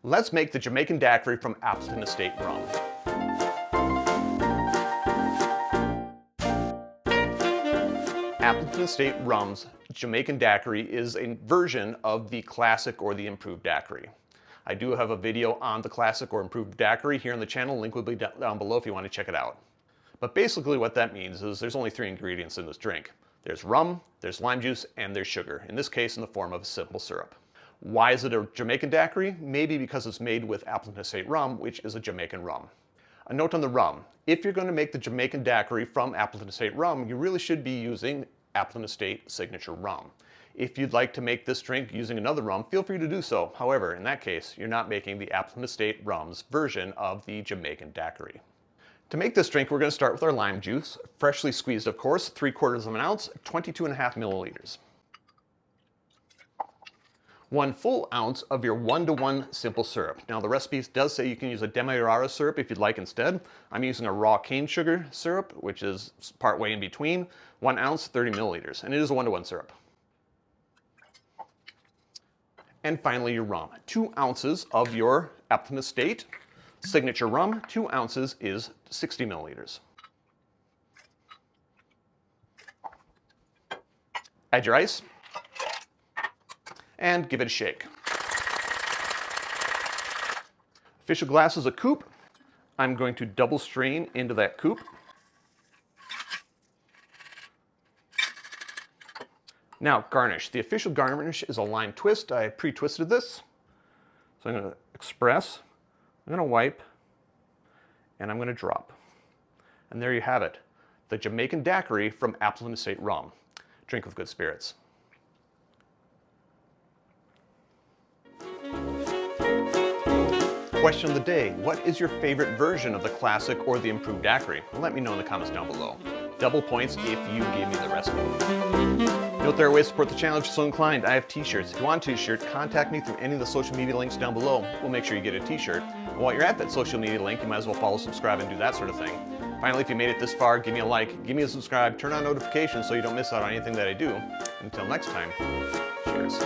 Let's make the Jamaican Daiquiri from Appleton Estate Rum. Appleton Estate Rum's Jamaican Daiquiri is a version of the classic or the improved daiquiri. I do have a video on the classic or improved daiquiri here on the channel. Link will be down below if you want to check it out. But basically what that means is there's only 3 ingredients in this drink. There's rum, there's lime juice, and there's sugar, in this case in the form of a simple syrup. Why is it a Jamaican daiquiri? Maybe because it's made with Appleton Estate Rum, which is a Jamaican rum. A note on the rum. If you're going to make the Jamaican daiquiri from Appleton Estate Rum, you really should be using Appleton Estate Signature Rum. If you'd like to make this drink using another rum, feel free to do so. However, in that case, you're not making the Appleton Estate Rum's version of the Jamaican daiquiri. To make this drink, we're going to start with our lime juice, freshly squeezed of course, 3/4 of an ounce, 22.5 milliliters. 1 full ounce of your 1:1 simple syrup. Now the recipe does say you can use a demerara syrup if you'd like instead. I'm using a raw cane sugar syrup, which is partway in between. 1 ounce, 30 milliliters, and it is a 1:1 syrup. And finally your rum. 2 ounces of your Appleton Estate Signature Rum. 2 ounces is 60 milliliters. Add your ice and give it a shake. Official glass is a coupe. I'm going to double strain into that coupe. Now garnish. The official garnish is a lime twist. I pre-twisted this. So I'm going to express, I'm going to wipe, and I'm going to drop. And there you have it. The Jamaican Daiquiri from Appleton Estate Rum. Drink with good spirits. Question of the day, what is your favorite version of the classic or the improved daiquiri? Let me know in the comments down below. Double points if you give me the recipe. Note there are ways to support the channel if you're so inclined. I have t-shirts. If you want a t-shirt, contact me through any of the social media links down below. We'll make sure you get a t-shirt. And while you're at that social media link, you might as well follow, subscribe, and do that sort of thing. Finally, if you made it this far, give me a like, give me a subscribe, turn on notifications so you don't miss out on anything that I do. Until next time, cheers.